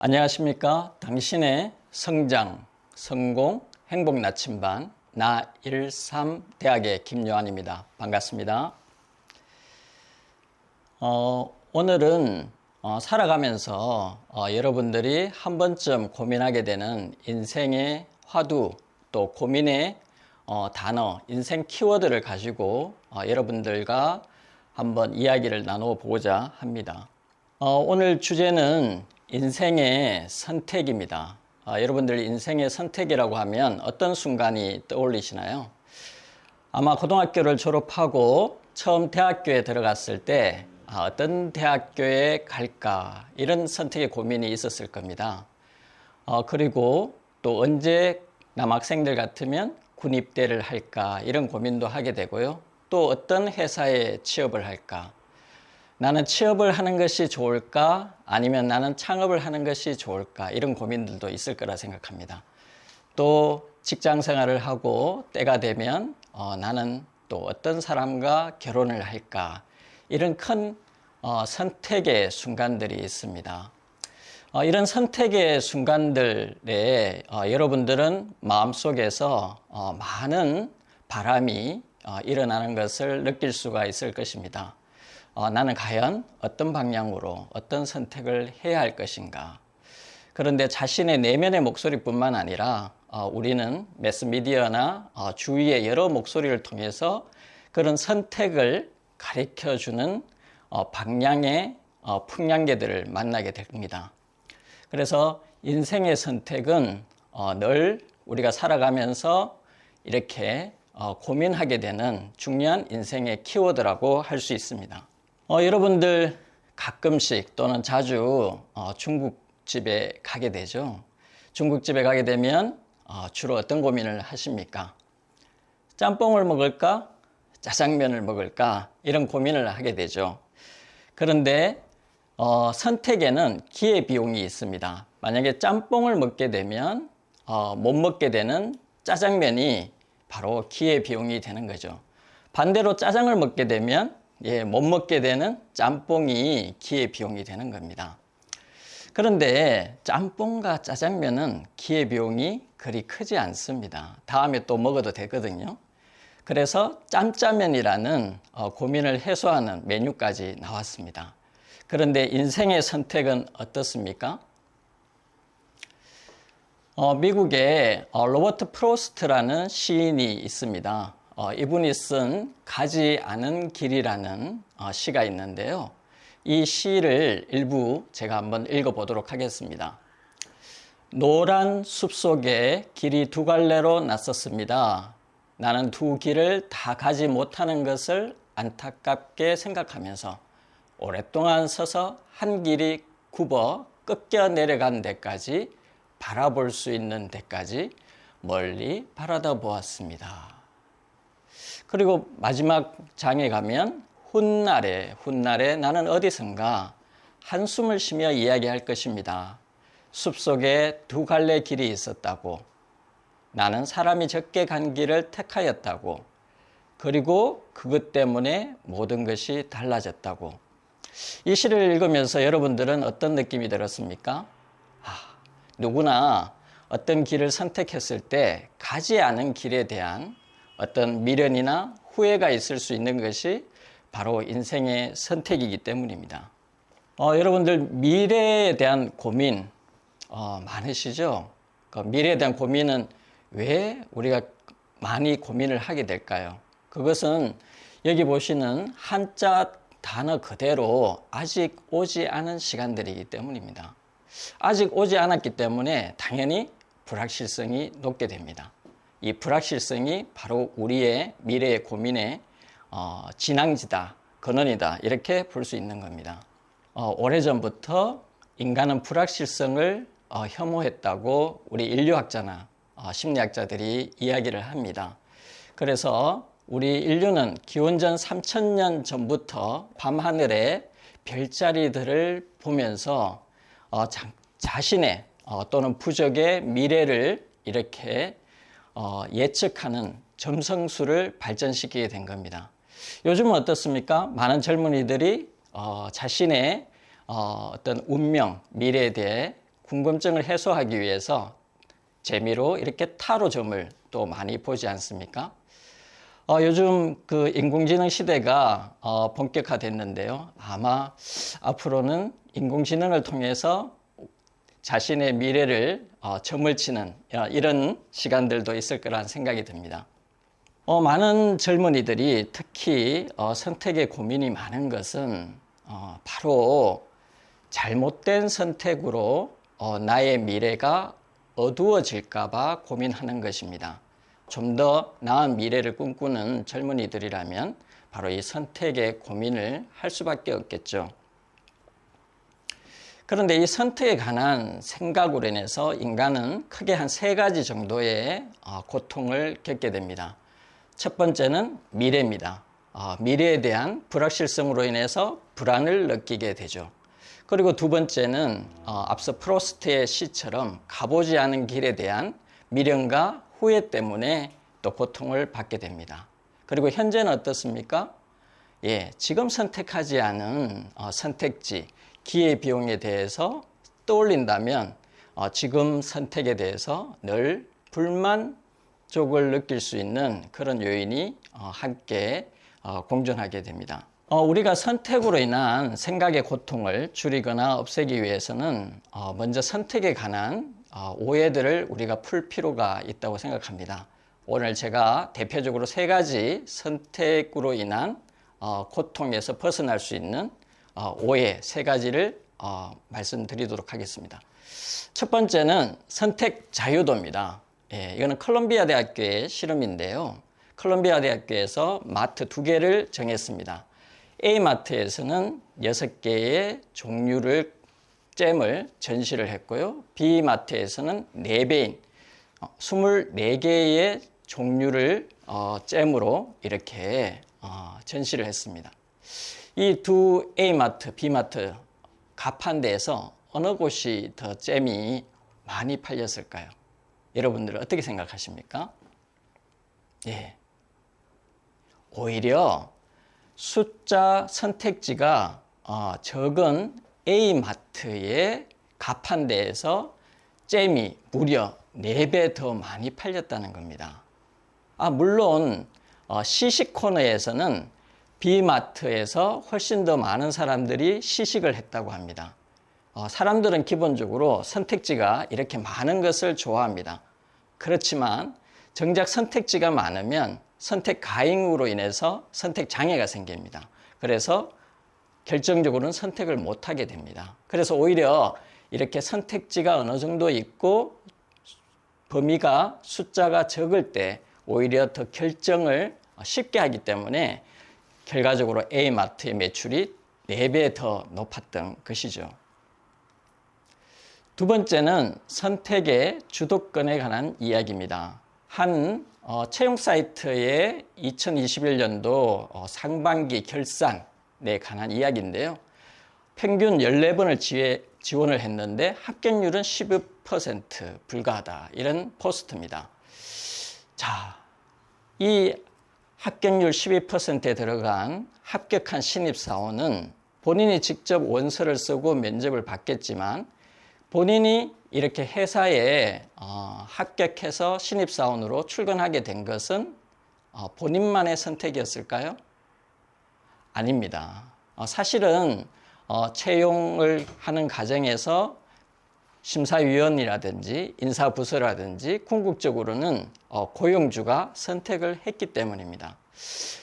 안녕하십니까? 당신의 성장, 성공, 행복 나침반 나13대학의 김요한입니다. 반갑습니다. 오늘은 살아가면서 여러분들이 한 번쯤 고민하게 되는 인생의 화두 또 고민의 단어, 인생 키워드를 가지고 여러분들과 한번 이야기를 나누어 보고자 합니다. 오늘 주제는 인생의 선택입니다. 여러분들 인생의 선택이라고 하면 어떤 순간이 떠올리시나요? 아마 고등학교를 졸업하고 처음 대학교에 들어갔을 때 어떤 대학교에 갈까 이런 선택의 고민이 있었을 겁니다. 그리고 또 언제 남학생들 같으면 군입대를 할까 이런 고민도 하게 되고요. 또 어떤 회사에 취업을 할까? 나는 취업을 하는 것이 좋을까? 아니면 나는 창업을 하는 것이 좋을까? 이런 고민들도 있을 거라 생각합니다. 또 직장 생활을 하고 때가 되면 나는 또 어떤 사람과 결혼을 할까? 이런 큰 선택의 순간들이 있습니다. 이런 선택의 순간들에 여러분들은 마음속에서 많은 바람이 일어나는 것을 느낄 수가 있을 것입니다. 나는 과연 어떤 방향으로 어떤 선택을 해야 할 것인가. 그런데 자신의 내면의 목소리뿐만 아니라 우리는 매스미디어나 주위의 여러 목소리를 통해서 그런 선택을 가르쳐주는 방향의 풍량계들을 만나게 됩니다. 그래서 인생의 선택은 늘 우리가 살아가면서 이렇게 고민하게 되는 중요한 인생의 키워드라고 할 수 있습니다. 여러분들 가끔씩 또는 자주 중국집에 가게 되죠. 중국집에 가게 되면 주로 어떤 고민을 하십니까? 짬뽕을 먹을까? 짜장면을 먹을까? 이런 고민을 하게 되죠. 그런데 선택에는 기회비용이 있습니다. 만약에 짬뽕을 먹게 되면 못 먹게 되는 짜장면이 바로 기회비용이 되는 거죠. 반대로 짜장을 먹게 되면 못 먹게 되는 짬뽕이 기회비용이 되는 겁니다. 그런데 짬뽕과 짜장면은 기회비용이 그리 크지 않습니다. 다음에 또 먹어도 되거든요. 그래서 짬짜면이라는 고민을 해소하는 메뉴까지 나왔습니다. 그런데 인생의 선택은 어떻습니까? 미국에 로버트 프로스트라는 시인이 있습니다. 이분이 쓴 가지 않은 길이라는 시가 있는데요. 이 시를 일부 제가 한번 읽어보도록 하겠습니다. 노란 숲속에 길이 두 갈래로 났었습니다. 나는 두 길을 다 가지 못하는 것을 안타깝게 생각하면서 오랫동안 서서 한 길이 굽어 꺾여 내려간 데까지 바라볼 수 있는 데까지 멀리 바라다 보았습니다. 그리고 마지막 장에 가면 훗날에 나는 어디선가 한숨을 쉬며 이야기할 것입니다. 숲속에 두 갈래 길이 있었다고, 나는 사람이 적게 간 길을 택하였다고, 그리고 그것 때문에 모든 것이 달라졌다고. 이 시를 읽으면서 여러분들은 어떤 느낌이 들었습니까? 누구나 어떤 길을 선택했을 때 가지 않은 길에 대한 어떤 미련이나 후회가 있을 수 있는 것이 바로 인생의 선택이기 때문입니다. 여러분들 미래에 대한 고민 많으시죠? 미래에 대한 고민은 왜 우리가 많이 고민을 하게 될까요? 그것은 여기 보시는 한자 단어 그대로 아직 오지 않은 시간들이기 때문입니다. 아직 오지 않았기 때문에 당연히 불확실성이 높게 됩니다. 이 불확실성이 바로 우리의 미래의 고민의 진앙지다, 근원이다 이렇게 볼 수 있는 겁니다. 오래전부터 인간은 불확실성을 혐오했다고 우리 인류학자나 심리학자들이 이야기를 합니다. 그래서 우리 인류는 기원전 3000년 전부터 밤하늘의 별자리들을 보면서 자신의 또는 부족의 미래를 이렇게 예측하는 점성술을 발전시키게 된 겁니다. 요즘은 어떻습니까? 많은 젊은이들이 자신의 어떤 운명, 미래에 대해 궁금증을 해소하기 위해서 재미로 이렇게 타로점을 또 많이 보지 않습니까? 요즘 그 인공지능 시대가 본격화됐는데요. 아마 앞으로는 인공지능을 통해서 자신의 미래를 점을 치는 이런 시간들도 있을 거란 생각이 듭니다. 많은 젊은이들이 특히 선택에 고민이 많은 것은 바로 잘못된 선택으로 나의 미래가 어두워질까 봐 고민하는 것입니다. 좀 더 나은 미래를 꿈꾸는 젊은이들이라면 바로 이 선택에 고민을 할 수밖에 없겠죠. 그런데 이 선택에 관한 생각으로 인해서 인간은 크게 한 3가지 정도의 고통을 겪게 됩니다. 첫 번째는 미래입니다. 미래에 대한 불확실성으로 인해서 불안을 느끼게 되죠. 그리고 두 번째는 앞서 프로스트의 시처럼 가보지 않은 길에 대한 미련과 후회 때문에 또 고통을 받게 됩니다. 그리고 현재는 어떻습니까? 지금 선택하지 않은 선택지, 기회비용에 대해서 떠올린다면 지금 선택에 대해서 늘 불만족을 느낄 수 있는 그런 요인이 함께 공존하게 됩니다. 우리가 선택으로 인한 생각의 고통을 줄이거나 없애기 위해서는 먼저 선택에 관한 오해들을 우리가 풀 필요가 있다고 생각합니다. 오늘 제가 대표적으로 3가지 선택으로 인한 고통에서 벗어날 수 있는 오해 3가지를 말씀드리도록 하겠습니다. 첫 번째는 선택 자유도입니다. 이거는 콜롬비아 대학교의 실험인데요. 콜롬비아 대학교에서 마트 2개를 정했습니다. A마트에서는 6개의 잼을 전시를 했고요. B마트에서는 4배인 24개의 종류를 잼으로 이렇게 전시를 했습니다. 이 두 A마트, B마트 가판대에서 어느 곳이 더 잼이 많이 팔렸을까요? 여러분들 어떻게 생각하십니까? 오히려 숫자 선택지가 적은 A마트의 가판대에서 잼이 무려 4배 더 많이 팔렸다는 겁니다. 물론 시식 코너에서는 B마트에서 훨씬 더 많은 사람들이 시식을 했다고 합니다. 사람들은 기본적으로 선택지가 이렇게 많은 것을 좋아합니다. 그렇지만 정작 선택지가 많으면 선택 과잉으로 인해서 선택 장애가 생깁니다. 그래서 결정적으로는 선택을 못하게 됩니다. 그래서 오히려 이렇게 선택지가 어느 정도 있고 범위가 숫자가 적을 때 오히려 더 결정을 쉽게 하기 때문에 결과적으로 A마트의 매출이 4배 더 높았던 것이죠. 두 번째는 선택의 주도권에 관한 이야기입니다. 한 채용 사이트의 2021년도 상반기 결산에 관한 이야기인데요. 평균 14번을 지원을 했는데 합격률은 12% 불과하다. 이런 포스트입니다. 자, 이 합격률 12%에 들어간 합격한 신입사원은 본인이 직접 원서를 쓰고 면접을 받겠지만 본인이 이렇게 회사에 합격해서 신입사원으로 출근하게 된 것은 본인만의 선택이었을까요? 아닙니다. 사실은 채용을 하는 과정에서 심사위원이라든지 인사부서라든지 궁극적으로는 고용주가 선택을 했기 때문입니다.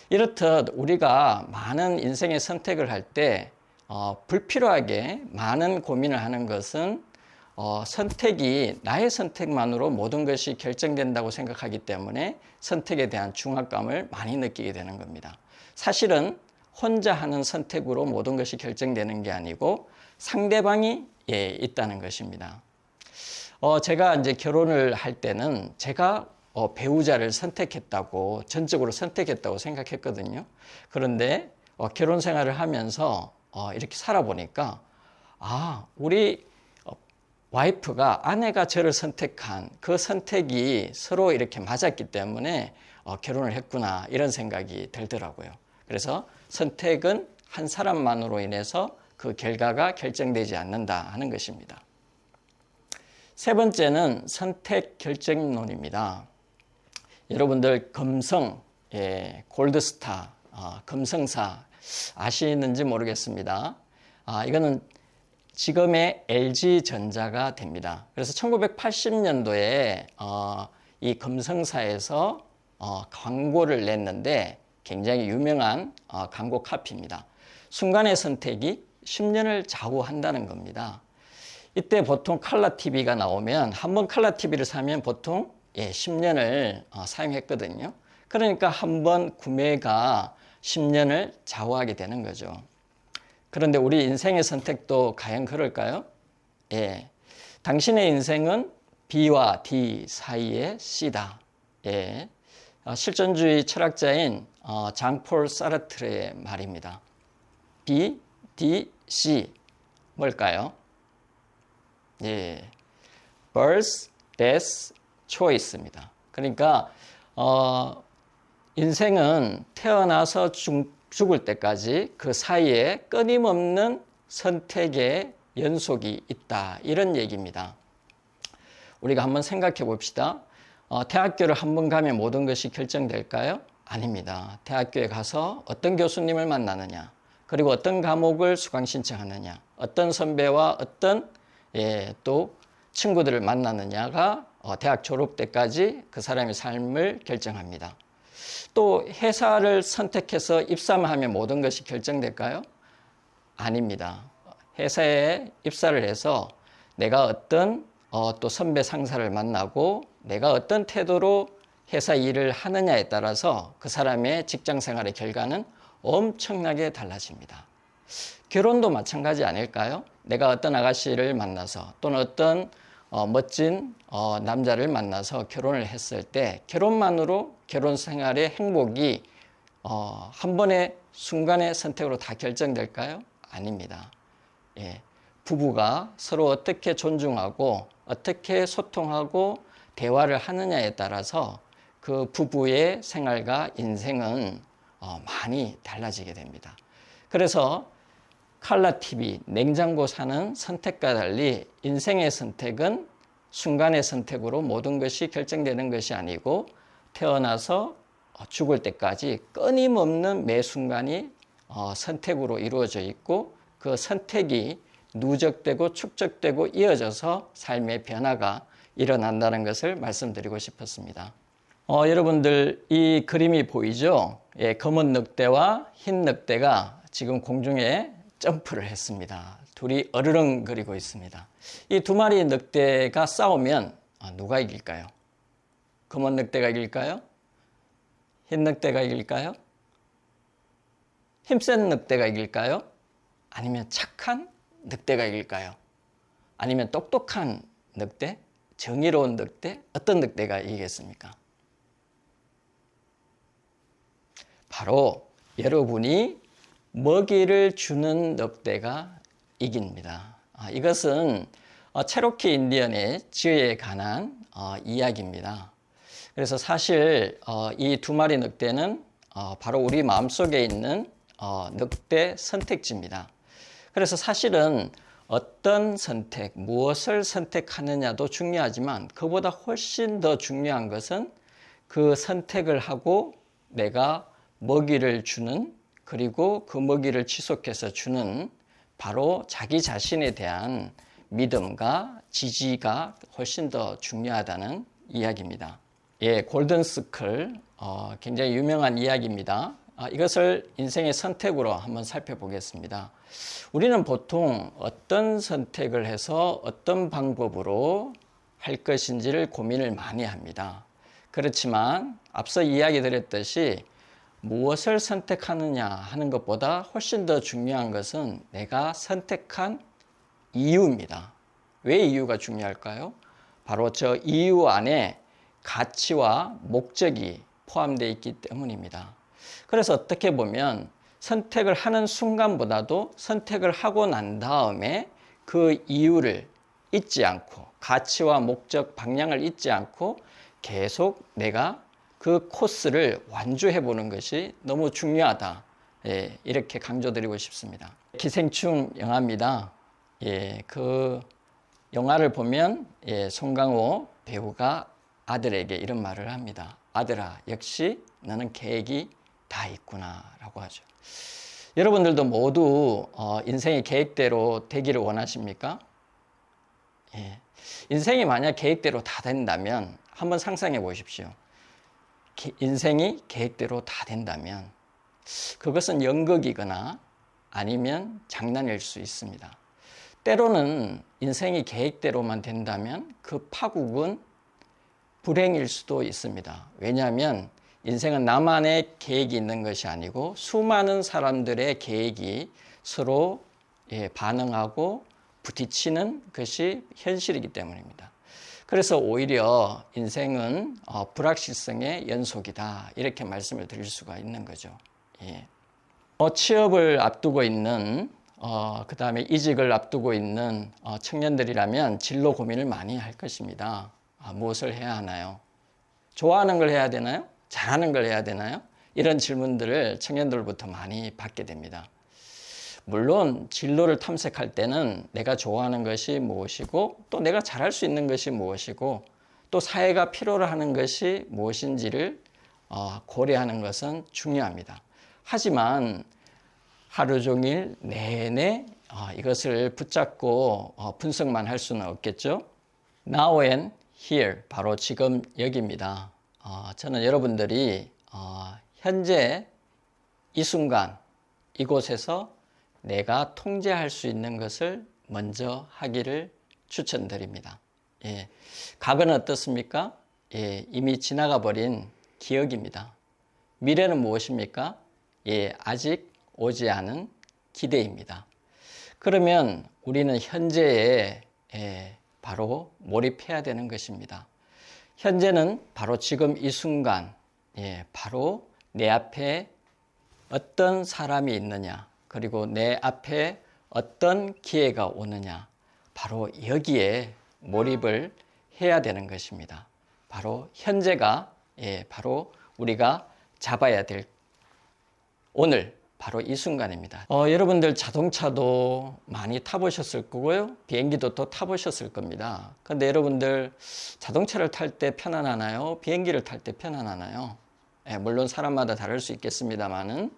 이렇듯 우리가 많은 인생의 선택을 할 때 불필요하게 많은 고민을 하는 것은 선택이 나의 선택만으로 모든 것이 결정된다고 생각하기 때문에 선택에 대한 중압감을 많이 느끼게 되는 겁니다. 사실은 혼자 하는 선택으로 모든 것이 결정되는 게 아니고 상대방이 있다는 것입니다. 제가 이제 결혼을 할 때는 제가 배우자를 선택했다고, 전적으로 선택했다고 생각했거든요. 그런데 결혼 생활을 하면서 이렇게 살아보니까 우리 와이프가, 아내가 저를 선택한 그 선택이 서로 이렇게 맞았기 때문에 결혼을 했구나, 이런 생각이 들더라고요. 그래서 선택은 한 사람만으로 인해서 그 결과가 결정되지 않는다 하는 것입니다. 세 번째는 선택 결정론입니다. 여러분들 금성, 골드스타, 금성사 아시는지 모르겠습니다. 이거는 지금의 LG전자가 됩니다. 그래서 1980년도에 이 금성사에서 광고를 냈는데 굉장히 유명한 광고 카피입니다. 순간의 선택이 10년을 좌우한다는 겁니다. 이때 보통 컬러 TV가 나오면 한번 컬러 TV를 사면 보통 10년을 사용했거든요. 그러니까 한번 구매가 10년을 좌우하게 되는 거죠. 그런데 우리 인생의 선택도 과연 그럴까요? 당신의 인생은 B와 D 사이의 C다. 실존주의 철학자인 장폴 사르트르의 말입니다. B, D, C 뭘까요? birth, death, choice입니다. 그러니까 인생은 태어나서 죽을 때까지 그 사이에 끊임없는 선택의 연속이 있다. 이런 얘기입니다. 우리가 한번 생각해 봅시다. 대학교를 한번 가면 모든 것이 결정될까요? 아닙니다. 대학교에 가서 어떤 교수님을 만나느냐, 그리고 어떤 과목을 수강 신청하느냐, 어떤 선배와 어떤 또 친구들을 만나느냐가 대학 졸업 때까지 그 사람의 삶을 결정합니다. 또 회사를 선택해서 입사만 하면 모든 것이 결정될까요? 아닙니다. 회사에 입사를 해서 내가 어떤 또 선배 상사를 만나고 내가 어떤 태도로 회사 일을 하느냐에 따라서 그 사람의 직장 생활의 결과는 엄청나게 달라집니다. 결혼도 마찬가지 아닐까요? 내가 어떤 아가씨를 만나서 또는 어떤 멋진 남자를 만나서 결혼을 했을 때 결혼만으로 결혼 생활의 행복이 한 번의 순간의 선택으로 다 결정될까요? 아닙니다. 부부가 서로 어떻게 존중하고 어떻게 소통하고 대화를 하느냐에 따라서 그 부부의 생활과 인생은 많이 달라지게 됩니다. 그래서 컬러 TV, 냉장고 사는 선택과 달리 인생의 선택은 순간의 선택으로 모든 것이 결정되는 것이 아니고 태어나서 죽을 때까지 끊임없는 매 순간이 선택으로 이루어져 있고 그 선택이 누적되고 축적되고 이어져서 삶의 변화가 일어난다는 것을 말씀드리고 싶었습니다. 여러분들 이 그림이 보이죠? 검은 늑대와 흰 늑대가 지금 공중에 점프를 했습니다. 둘이 어르렁거리고 있습니다. 이 두 마리 늑대가 싸우면 누가 이길까요? 검은 늑대가 이길까요? 흰 늑대가 이길까요? 힘센 늑대가 이길까요? 아니면 착한 늑대가 이길까요? 아니면 똑똑한 늑대? 정의로운 늑대? 어떤 늑대가 이기겠습니까? 바로 여러분이 먹이를 주는 늑대가 이깁니다. 이것은 체로키 인디언의 지혜에 관한 이야기입니다. 그래서 사실 이 두 마리 늑대는 바로 우리 마음속에 있는 늑대 선택지입니다. 그래서 사실은 어떤 선택, 무엇을 선택하느냐도 중요하지만 그보다 훨씬 더 중요한 것은 그 선택을 하고 내가 먹이를 주는 그리고 그 먹이를 지속해서 주는 바로 자기 자신에 대한 믿음과 지지가 훨씬 더 중요하다는 이야기입니다. 골든서클 굉장히 유명한 이야기입니다. 이것을 인생의 선택으로 한번 살펴보겠습니다. 우리는 보통 어떤 선택을 해서 어떤 방법으로 할 것인지를 고민을 많이 합니다. 그렇지만 앞서 이야기 드렸듯이 무엇을 선택하느냐 하는 것보다 훨씬 더 중요한 것은 내가 선택한 이유입니다. 왜 이유가 중요할까요? 바로 저 이유 안에 가치와 목적이 포함되어 있기 때문입니다. 그래서 어떻게 보면 선택을 하는 순간보다도 선택을 하고 난 다음에 그 이유를 잊지 않고 가치와 목적, 방향을 잊지 않고 계속 내가 그 코스를 완주해 보는 것이 너무 중요하다. 이렇게 강조드리고 싶습니다. 기생충 영화입니다. 그 영화를 보면 송강호 배우가 아들에게 이런 말을 합니다. 아들아, 역시 너는 계획이 다 있구나 라고 하죠. 여러분들도 모두 인생의 계획대로 되기를 원하십니까? 예. 인생이 만약 계획대로 다 된다면 한번 상상해 보십시오. 인생이 계획대로 다 된다면 그것은 연극이거나 아니면 장난일 수 있습니다. 때로는 인생이 계획대로만 된다면 그 파국은 불행일 수도 있습니다. 왜냐하면 인생은 나만의 계획이 있는 것이 아니고 수많은 사람들의 계획이 서로 반응하고 부딪히는 것이 현실이기 때문입니다. 그래서 오히려 인생은 불확실성의 연속이다 이렇게 말씀을 드릴 수가 있는 거죠. 취업을 앞두고 있는 그 다음에 이직을 앞두고 있는 청년들이라면 진로 고민을 많이 할 것입니다. 무엇을 해야 하나요? 좋아하는 걸 해야 되나요? 잘하는 걸 해야 되나요? 이런 질문들을 청년들부터 많이 받게 됩니다. 물론 진로를 탐색할 때는 내가 좋아하는 것이 무엇이고 또 내가 잘할 수 있는 것이 무엇이고 또 사회가 필요로 하는 것이 무엇인지를 고려하는 것은 중요합니다. 하지만 하루 종일 내내 이것을 붙잡고 분석만 할 수는 없겠죠. Now and here, 바로 지금 여기입니다. 저는 여러분들이 현재 이 순간 이곳에서 내가 통제할 수 있는 것을 먼저 하기를 추천드립니다. 과거는 어떻습니까? 이미 지나가 버린 기억입니다. 미래는 무엇입니까? 아직 오지 않은 기대입니다. 그러면 우리는 현재에 바로 몰입해야 되는 것입니다. 현재는 바로 지금 이 순간, 바로 내 앞에 어떤 사람이 있느냐, 그리고 내 앞에 어떤 기회가 오느냐, 바로 여기에 몰입을 해야 되는 것입니다. 바로 현재가 바로 우리가 잡아야 될 오늘 바로 이 순간입니다. 여러분들 자동차도 많이 타보셨을 거고요. 비행기도 또 타보셨을 겁니다. 그런데 여러분들 자동차를 탈 때 편안하나요? 비행기를 탈 때 편안하나요? 물론 사람마다 다를 수 있겠습니다만은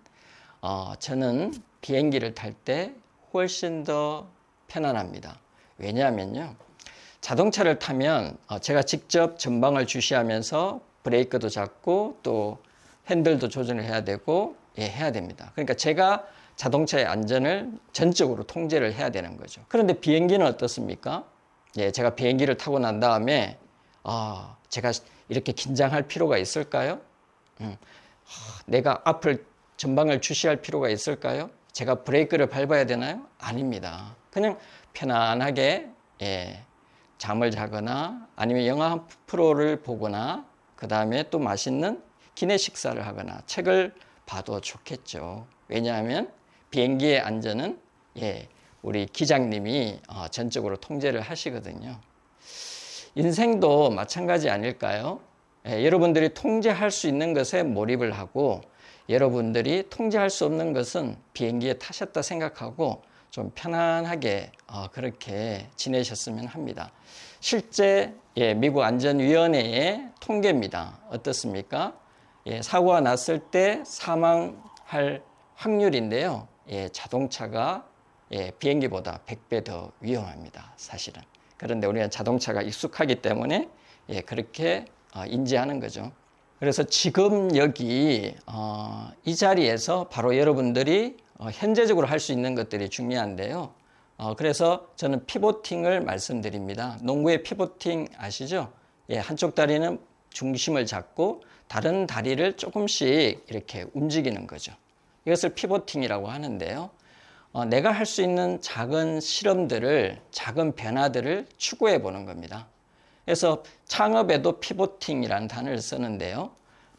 저는 비행기를 탈 때 훨씬 더 편안합니다. 왜냐하면요. 자동차를 타면 제가 직접 전방을 주시하면서 브레이크도 잡고 또 핸들도 조절을 해야 되고 해야 됩니다. 그러니까 제가 자동차의 안전을 전적으로 통제를 해야 되는 거죠. 그런데 비행기는 어떻습니까? 제가 비행기를 타고 난 다음에 제가 이렇게 긴장할 필요가 있을까요? 내가 앞을 전방을 주시할 필요가 있을까요? 제가 브레이크를 밟아야 되나요? 아닙니다. 그냥 편안하게 잠을 자거나 아니면 영화 한 프로를 보거나 그 다음에 또 맛있는 기내 식사를 하거나 책을 봐도 좋겠죠. 왜냐하면 비행기의 안전은 우리 기장님이 전적으로 통제를 하시거든요. 인생도 마찬가지 아닐까요? 여러분들이 통제할 수 있는 것에 몰입을 하고 여러분들이 통제할 수 없는 것은 비행기에 타셨다 생각하고 좀 편안하게 그렇게 지내셨으면 합니다. 실제 미국 안전위원회의 통계입니다. 어떻습니까? 사고가 났을 때 사망할 확률인데요. 자동차가 비행기보다 100배 더 위험합니다. 사실은. 그런데 우리는 자동차가 익숙하기 때문에 그렇게 인지하는 거죠. 그래서 지금 여기 이 자리에서 바로 여러분들이 현재적으로 할 수 있는 것들이 중요한데요. 그래서 저는 피보팅을 말씀드립니다. 농구의 피보팅 아시죠? 한쪽 다리는 중심을 잡고 다른 다리를 조금씩 이렇게 움직이는 거죠. 이것을 피보팅이라고 하는데요. 내가 할 수 있는 작은 실험들을, 작은 변화들을 추구해 보는 겁니다. 그래서 창업에도 피보팅이라는 단어를 쓰는데요.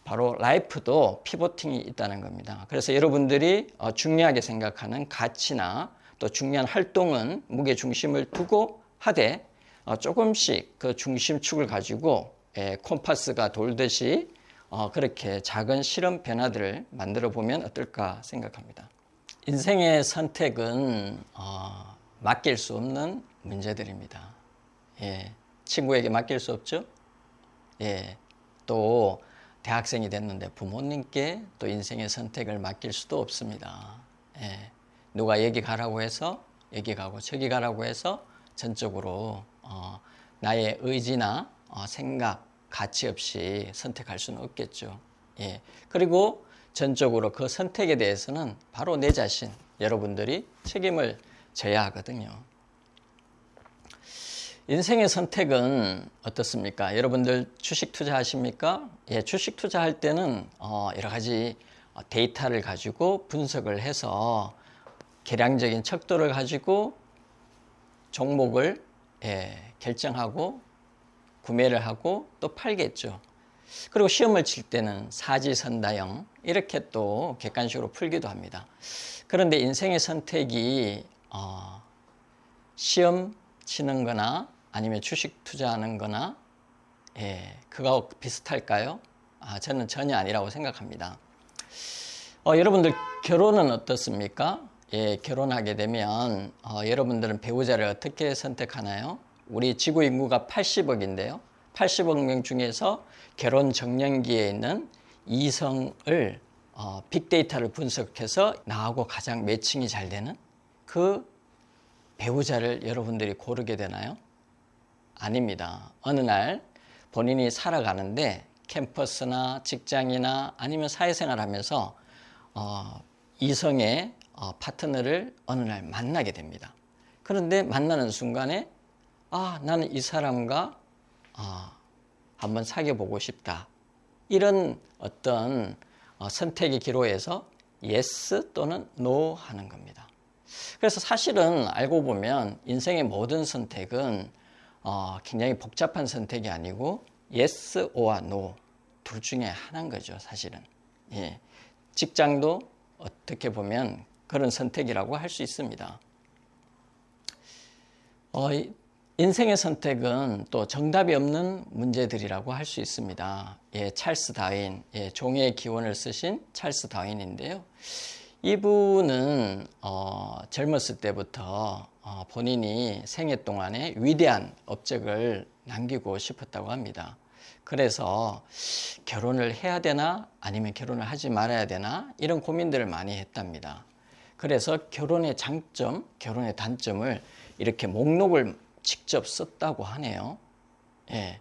바로 라이프도 피보팅이 있다는 겁니다. 그래서 여러분들이 중요하게 생각하는 가치나 또 중요한 활동은 무게 중심을 두고 하되 조금씩 그 중심축을 가지고 콤파스가 돌듯이 그렇게 작은 실험 변화들을 만들어 보면 어떨까 생각합니다. 인생의 선택은 맡길 수 없는 문제들입니다. 예, 친구에게 맡길 수 없죠. 예, 또 대학생이 됐는데 부모님께 또 인생의 선택을 맡길 수도 없습니다. 예, 누가 여기 가라고 해서 여기 가고 저기 가라고 해서 전적으로 나의 의지나 생각, 가치 없이 선택할 수는 없겠죠. 예, 그리고 전적으로 그 선택에 대해서는 바로 내 자신, 여러분들이 책임을 져야 하거든요. 인생의 선택은 어떻습니까? 여러분들 주식 투자하십니까? 예, 주식 투자할 때는 여러 가지 데이터를 가지고 분석을 해서 계량적인 척도를 가지고 종목을 결정하고 구매를 하고 또 팔겠죠. 그리고 시험을 칠 때는 사지선다형 이렇게 또 객관식으로 풀기도 합니다. 그런데 인생의 선택이 시험 치는 거나 아니면 주식 투자하는 거나 그거 비슷할까요? 저는 전혀 아니라고 생각합니다. 여러분들 결혼은 어떻습니까? 예, 결혼하게 되면 여러분들은 배우자를 어떻게 선택하나요? 우리 지구 인구가 80억인데요. 80억 명 중에서 결혼 적령기에 있는 이성을 빅데이터를 분석해서 나하고 가장 매칭이 잘 되는 그 배우자를 여러분들이 고르게 되나요? 아닙니다. 어느 날 본인이 살아가는데 캠퍼스나 직장이나 아니면 사회생활 하면서 이성의 파트너를 어느 날 만나게 됩니다. 그런데 만나는 순간에 나는 이 사람과 한번 사귀어보고 싶다. 이런 어떤 선택의 기로에서 yes 또는 no 하는 겁니다. 그래서 사실은 알고 보면 인생의 모든 선택은 굉장히 복잡한 선택이 아니고 yes or no 둘 중에 하나인 거죠, 사실은. 예. 직장도 어떻게 보면 그런 선택이라고 할 수 있습니다. 인생의 선택은 또 정답이 없는 문제들이라고 할 수 있습니다. 예, 찰스 다윈, 종의 기원을 쓰신 찰스 다윈인데요. 이분은 젊었을 때부터 본인이 생애 동안에 위대한 업적을 남기고 싶었다고 합니다. 그래서 결혼을 해야 되나 아니면 결혼을 하지 말아야 되나 이런 고민들을 많이 했답니다. 그래서 결혼의 장점, 결혼의 단점을 이렇게 목록을 직접 썼다고 하네요. 예.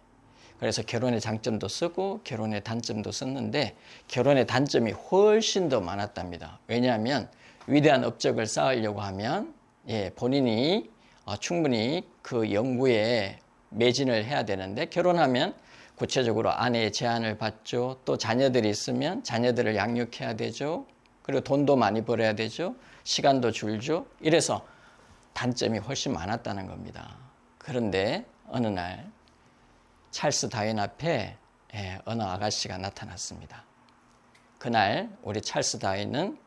그래서 결혼의 장점도 쓰고 결혼의 단점도 썼는데 결혼의 단점이 훨씬 더 많았답니다. 왜냐하면 위대한 업적을 쌓으려고 하면 본인이 충분히 그 연구에 매진을 해야 되는데 결혼하면 구체적으로 아내의 제한을 받죠. 또 자녀들이 있으면 자녀들을 양육해야 되죠. 그리고 돈도 많이 벌어야 되죠. 시간도 줄죠. 이래서 단점이 훨씬 많았다는 겁니다. 그런데 어느 날 찰스 다윈 앞에 어느 아가씨가 나타났습니다. 그날 우리 찰스 다윈은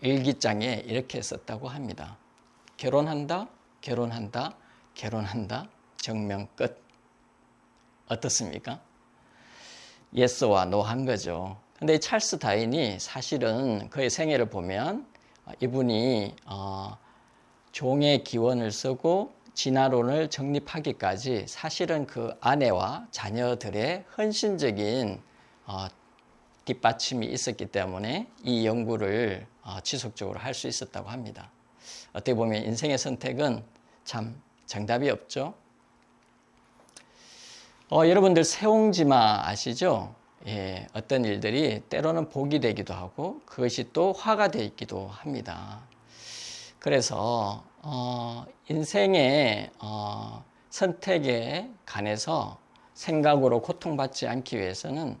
일기장에 이렇게 썼다고 합니다. 결혼한다, 결혼한다, 결혼한다, 정명 끝. 어떻습니까? 예스와 노 한 거죠. 근데 이 찰스 다윈이 사실은 그의 생애를 보면 이분이 종의 기원을 쓰고 진화론을 정립하기까지 사실은 그 아내와 자녀들의 헌신적인 뒷받침이 있었기 때문에 이 연구를 지속적으로 할 수 있었다고 합니다. 어떻게 보면 인생의 선택은 참 정답이 없죠. 여러분들 세옹지마 아시죠? 예, 어떤 일들이 때로는 복이 되기도 하고 그것이 또 화가 되기도 합니다. 그래서 인생의 선택에 관해서 생각으로 고통받지 않기 위해서는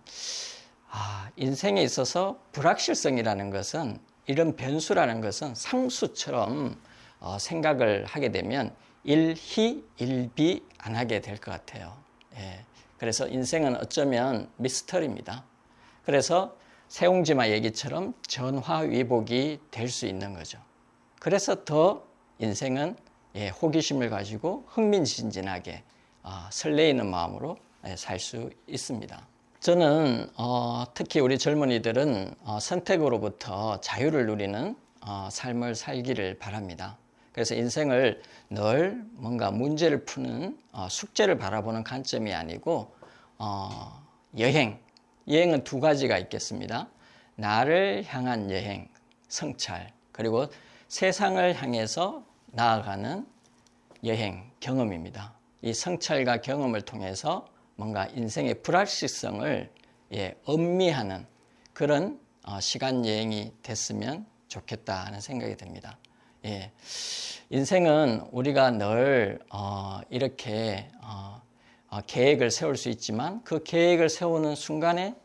인생에 있어서 불확실성이라는 것은 이런 변수라는 것은 상수처럼 생각을 하게 되면 일희일비 안 하게 될 것 같아요. 예. 그래서 인생은 어쩌면 미스터리입니다. 그래서 세옹지마 얘기처럼 전화위복이 될 수 있는 거죠. 그래서 더 인생은 호기심을 가지고 흥미진진하게 설레이는 마음으로 살 수 있습니다. 저는 특히 우리 젊은이들은 선택으로부터 자유를 누리는 삶을 살기를 바랍니다. 그래서 인생을 늘 뭔가 문제를 푸는 숙제를 바라보는 관점이 아니고 여행은 두 가지가 있겠습니다. 나를 향한 여행, 성찰, 그리고 세상을 향해서 나아가는 여행, 경험입니다. 이 성찰과 경험을 통해서 뭔가 인생의 불확실성을 음미하는 그런 시간 여행이 됐으면 좋겠다 하는 생각이 듭니다. 인생은 우리가 늘 이렇게 계획을 세울 수 있지만 그 계획을 세우는 순간에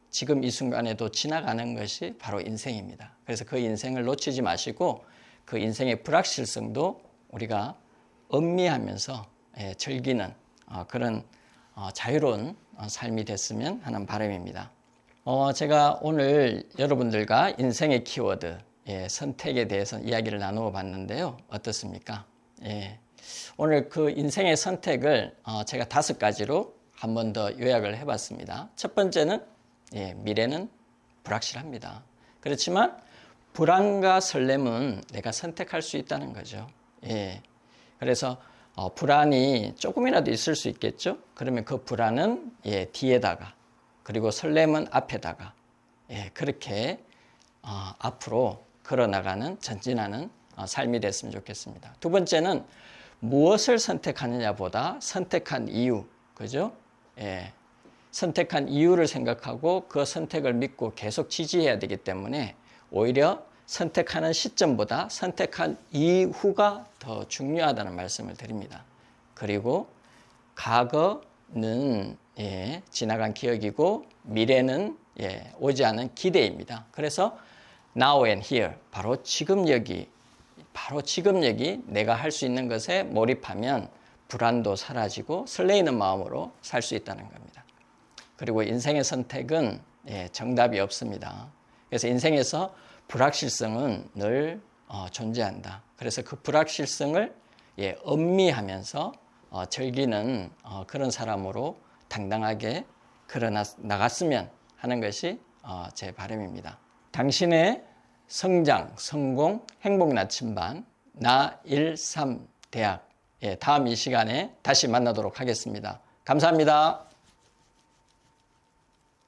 지금 이 순간에도 지나가는 것이 바로 인생입니다. 그래서 그 인생을 놓치지 마시고 그 인생의 불확실성도 우리가 음미하면서 즐기는 그런 자유로운 삶이 됐으면 하는 바람입니다. 제가 오늘 여러분들과 인생의 키워드, 선택에 대해서 이야기를 나누어 봤는데요. 어떻습니까? 오늘 그 인생의 선택을 제가 5가지로 한 번 더 요약을 해봤습니다. 첫 번째는 미래는 불확실합니다. 그렇지만 불안과 설렘은 내가 선택할 수 있다는 거죠. 그래서 불안이 조금이라도 있을 수 있겠죠. 그러면 그 불안은 뒤에다가 그리고 설렘은 앞에다가 그렇게 앞으로 걸어나가는 전진하는 삶이 됐으면 좋겠습니다. 두 번째는 무엇을 선택하느냐보다 선택한 이유, 그죠? 선택한 이유를 생각하고 그 선택을 믿고 계속 지지해야 되기 때문에 오히려 선택하는 시점보다 선택한 이후가 더 중요하다는 말씀을 드립니다. 그리고 과거는 지나간 기억이고 미래는 오지 않은 기대입니다. 그래서 now and here, 바로 지금 여기 내가 할 수 있는 것에 몰입하면 불안도 사라지고 설레이는 마음으로 살 수 있다는 겁니다. 그리고 인생의 선택은 정답이 없습니다. 그래서 인생에서 불확실성은 늘 존재한다. 그래서 그 불확실성을 음미하면서 즐기는 그런 사람으로 당당하게 걸어 나갔으면 하는 것이 제 바람입니다. 당신의 성장, 성공, 행복 나침반 나13대학 다음 이 시간에 다시 만나도록 하겠습니다. 감사합니다.